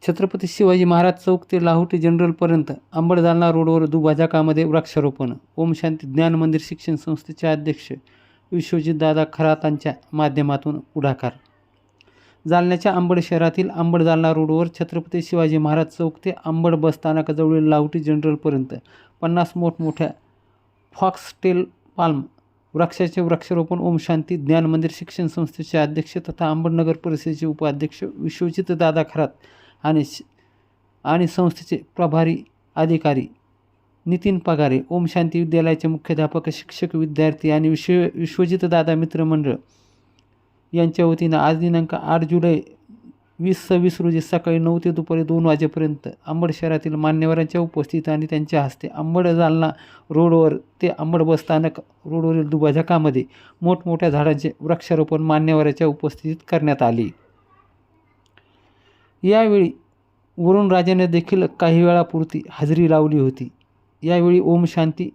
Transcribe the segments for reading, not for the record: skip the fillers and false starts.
छत्रपती शिवाजी महाराज चौक ते लाहोटी जनरलपर्यंत अंबड जालना रोडवर दुभाजकामध्ये वृक्षारोपण. ओम शांती ज्ञान मंदिर शिक्षण संस्थेचे अध्यक्ष विश्वजितदादा खरातांच्या माध्यमातून पुढाकार. जालन्याच्या अंबड शहरातील अंबड जालना रोडवर छत्रपती शिवाजी महाराज चौक ते अंबड बस स्थानकाजवळील लाहोटी जनरलपर्यंत 50 मोठमोठ्या फॉक्सटेल पाल्म वृक्षाचे वृक्षारोपण ओम शांती ज्ञान मंदिर शिक्षण संस्थेचे अध्यक्ष तथा अंबड नगर परिषदेचे उपाध्यक्ष विश्वजितदादा खरात आणि संस्थेचे प्रभारी अधिकारी नितीन पगारे, ओम शांती विद्यालयाचे मुख्याध्यापक, शिक्षक, विद्यार्थी आणि विश्वजितदादा मित्रमंडळ यांच्या वतीनं आज दिनांक 8 जुलै 2026 रोजी सकाळी 9 ते दुपारी 2 वाजेपर्यंत अंबड शहरातील मान्यवरांच्या उपस्थितीत आणि त्यांच्या हस्ते अंबड जालना रोडवर ते अंबड बस स्थानक रोडवरील दुभाजकामध्ये मोठमोठ्या झाडांचे वृक्षारोपण मान्यवरांच्या उपस्थितीत करण्यात आले. यावेळी वरुणराजाने देखील काही वेळापुरती हजेरी लावली होती. यावेळी ओम शांती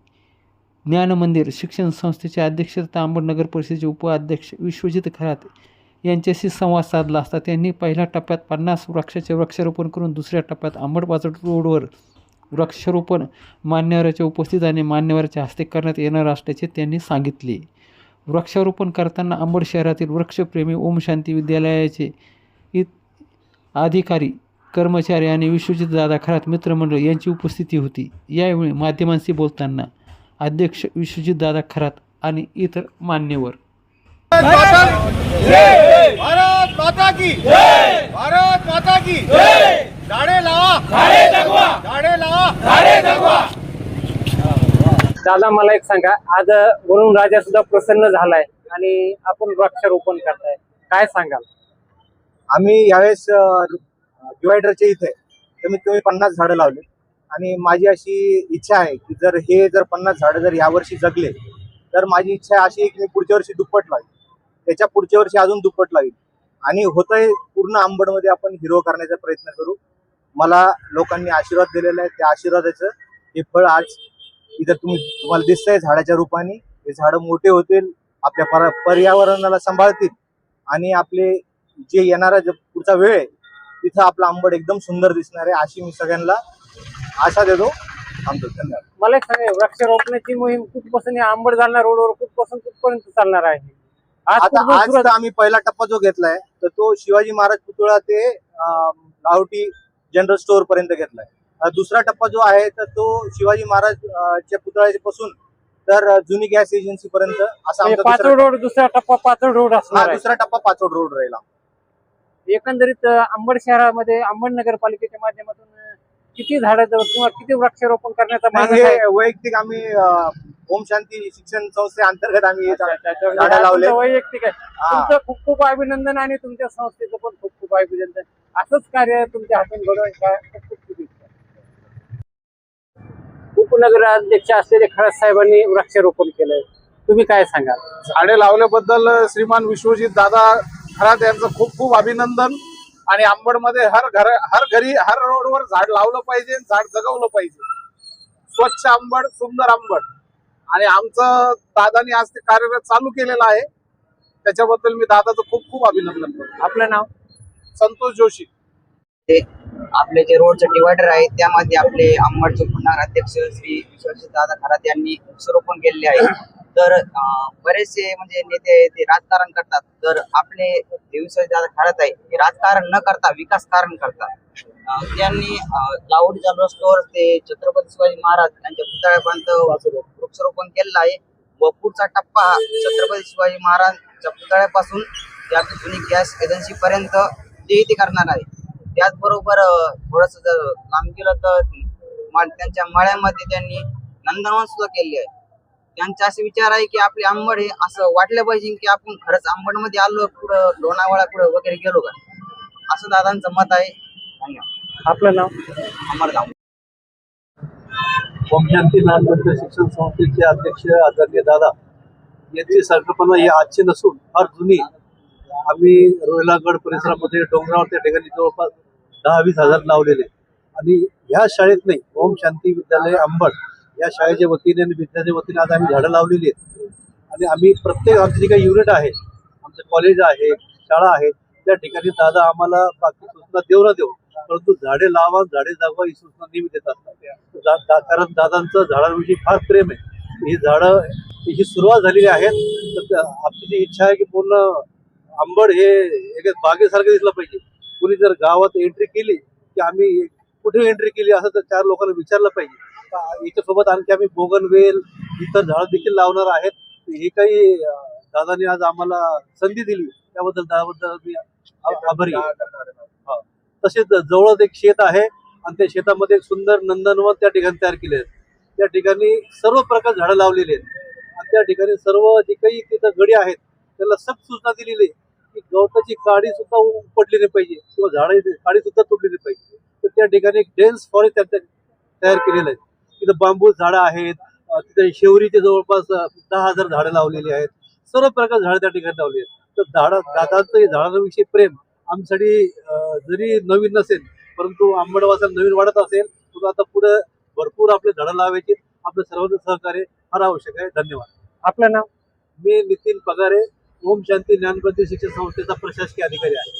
ज्ञान मंदिर शिक्षण संस्थेचे अध्यक्ष तथा अंबड नगर परिषदेचे उपाध्यक्ष विश्वजित खरात यांच्याशी संवाद साधला असता त्यांनी पहिल्या टप्प्यात 50 वृक्षाचे वृक्षारोपण करून दुसऱ्या टप्प्यात अंबड पाचोड रोडवर वृक्षारोपण मान्यवरांच्या उपस्थित आणि मान्यवरांच्या हस्ते करण्यात येणार असल्याचे त्यांनी सांगितले. वृक्षारोपण करताना अंबड शहरातील वृक्षप्रेमी ओम शांती विद्यालयाचे अधिकारी, कर्मचारी आणि विश्वजितदादा खरात मित्रमंडळ यांची उपस्थिती होती. यावेळी माध्यमांशी बोलताना अध्यक्ष विश्वजितदादा खरात आणि इतर मान्यवर भारत माता की जय, भारत माता की जय. झाडे लावा, झाडे जगवा, झाडे लावा, झाडे जगवा. दादा मला एक सांगा, आज वरुण राजा सुद्धा प्रसन्न झालाय आणि आपण वृक्षारोपण करताय, काय सांगाल? आम्ही यावेळेस डिवायडरच्या इथे कमीत कमी 50 झाडं लावले आणि माझी अशी इच्छा आहे की जर 50 झाडं जर यावर्षी जगले तर माझी इच्छा अशी आहे की मी पुढच्या वर्षी दुप्पट लावेल, त्याच्या पुढच्या वर्षी अजून दुप्पट लावेल आणि होतंय पूर्ण अंबडमध्ये आपण हिरो करण्याचा प्रयत्न करू. मला लोकांनी आशीर्वाद दिलेला आहे, त्या आशीर्वादाचं हे फळ आज इथं तुम्हाला दिसतंय झाडाच्या रूपाने. हे झाडं मोठे होतील, आपल्या पर्यावरणाला सांभाळतील आणि आपले जे येणारा पुढचा वेळ आहे तिथं आपला अंबड एकदम सुंदर दिसणार आहे अशी मी सगळ्यांना आशा देतो. धन्यवाद. मला एक सांगा, वृक्षारोपणाची मोहीम कुठपासून अंबड जालना रोडवर कुठपर्यंत चालणार आहे? आज तर आम्ही पहिला टप्पा जो घेतलाय तर तो शिवाजी महाराज पुतळा ते लाहोटी जनरल स्टोअर पर्यंत घेतलाय. दुसरा टप्पा जो आहे तर तो शिवाजी महाराजच्या पुतळ्यापासून तर जुनी गॅस एजन्सी पर्यंत असा पाचोड रोड. दुसरा टप्पा पाचोड रोड असणार. दुसरा टप्पा पाचोड रोड राहिला. एकंदरीत अंबड शहरामध्ये अंबड नगरपालिकेच्या माध्यमातून किती झाडाचं किंवा किती वृक्षारोपण करण्याचा वैयक्तिक आम्ही ओम शांती शिक्षण संस्थेअंतर्गत आम्ही झाडं लावले. वैयक्तिक आहे. तुमचं खूप खूप अभिनंदन आणि तुमच्या संस्थेचं पण खूप खूप अभिनंदन. असंच कार्य तुमच्या हातून घडवून उपनगर अध्यक्ष असलेले खरात साहेबांनी वृक्षारोपण केलंय, तुम्ही काय सांगाल? झाडे लावल्याबद्दल श्रीमान विश्वजित दादा खरात यांचं खूप खूप अभिनंदन. आणि अंबडमध्ये हर घरी हर रोडवर झाड लावलं पाहिजे, झाड जगवलं पाहिजे. स्वच्छ अंबड, सुंदर अंबड. आणि आमचं दादानी आज ते कार्यरत चालू केलेलं आहे, त्याच्याबद्दल मी दादाचं खूप खूप अभिनंदन करतो. आपलं नाव? संतोष जोशी. ते आपले जे रोडचे डिवायडर आहे त्यामध्ये आपले अंबडचे पुन्हा अध्यक्ष श्री विश्वजित दादा खरात यांनी वृक्षारोपण केलेले आहे. तर बरेचसे म्हणजे नेते ते राजकारण करतात, तर आपले विश्वजित दादा खरात आहे हे राजकारण न करता विकास कारण करतात. त्यांनी लाहोटी जनरल स्टोअर ते छत्रपती शिवाजी महाराज यांच्या पुतळ्यापर्यंत वृक्षारोपण केलेलं आहे व पुढचा टप्पा छत्रपती शिवाजी महाराजांच्या पुतळ्यापासून त्या जुनी गॅस एजन्सी पर्यंत ते इथे करणार आहे. त्याचबरोबर थोडस जर लांब गेलं तर त्यांच्या मळ्यामध्ये त्यांनी नंदनवन सुद्धा केले आहे. त्यांचा असे विचार आहे की आपले अंबड हे असं वाटलं पाहिजे की आपण खरंच अंबडमध्ये आलो, पुढं लोणावळा पुढे वगैरे गेलो का, असं दादांचं मत आहे. धन्यवाद. आपलं नाव? अमर गाव. ओम शांती ज्ञान मंदिर शिक्षण संस्थेचे अध्यक्ष आदरणीय दादा यांची संकल्पना ही आजची नसून फार जुनी. आम्ही रोहिलागड परिसरामध्ये डोंगरावर त्या ठिकाणी जवळपास 10-20 हजार लावलेले आणि ह्या शाळेत नाही, ओम शांती विद्यालय अंबड या शाळेच्या वतीने आणि विद्यालयाच्या वतीने आज आम्ही झाडं लावलेली आहेत. आणि आम्ही प्रत्येक आमची जी काही युनिट आहे, आमचं कॉलेज आहे, शाळा आहे, त्या ठिकाणी दादा आम्हाला बाकी सूचना देऊ न देऊ परंतु झाडे लावा झाडे जगवा ही सूचना नेहमी देत असतात. कारण दादांचं झाडांविषयी फार प्रेम आहे. ही झाडं ही सुरुवात झालेली आहे. तर आपली जी इच्छा आहे की पूर्ण अंबड हे एक बागेसारखं दिसलं पाहिजे. कुणी जर गावात एंट्री केली की आम्ही कुठे एंट्री केली असं तर 4 लोकांना विचारलं पाहिजे. याच्यासोबत आणखी आम्ही बोगनवेल इतर झाडं देखील लावणार आहेत. हे काही दादाने आज आम्हाला संधी दिली त्याबद्दल मी आभारी आहे. हा. तसेच जवळच एक शेत आहे आणि त्या शेतामध्ये एक सुंदर नंदनवन त्या ठिकाणी तयार केले आहे. त्या ठिकाणी सर्व प्रकार झाडं लावलेली आहेत आणि त्या ठिकाणी सर्व जे काही तिथं गडी आहेत त्याला सक्त सूचना दिलेली आहे की गवताची काडी सुद्धा उपटली नाही पाहिजे किंवा झाडं काडी सुद्धा तुटली नाही पाहिजे. तर त्या ठिकाणी एक डेन्स फॉरेस्ट तयार केलेलं आहे. तिथं बांबू झाडं आहेत, तिथे शेवरीचे जवळपास 10,000 झाडं लावलेली आहेत. सर्व प्रकार झाडं त्या ठिकाणी लावली आहेत. तर दादांचं हे झाडांविषयी प्रेम आमच्यासाठी जरी नवीन नसेल परंतु आंबडवासाला नवीन वाढत असेल तर आता पुढे भरपूर आपले झाडं लावायची. आपल्या सर्वांचं सहकार्य फार आवश्यक आहे. धन्यवाद. आपलं नाव? मी नितीन पगारे, ओम शांती ज्ञानपंथी शिक्षण संस्थेचा प्रशासकीय अधिकारी आहे.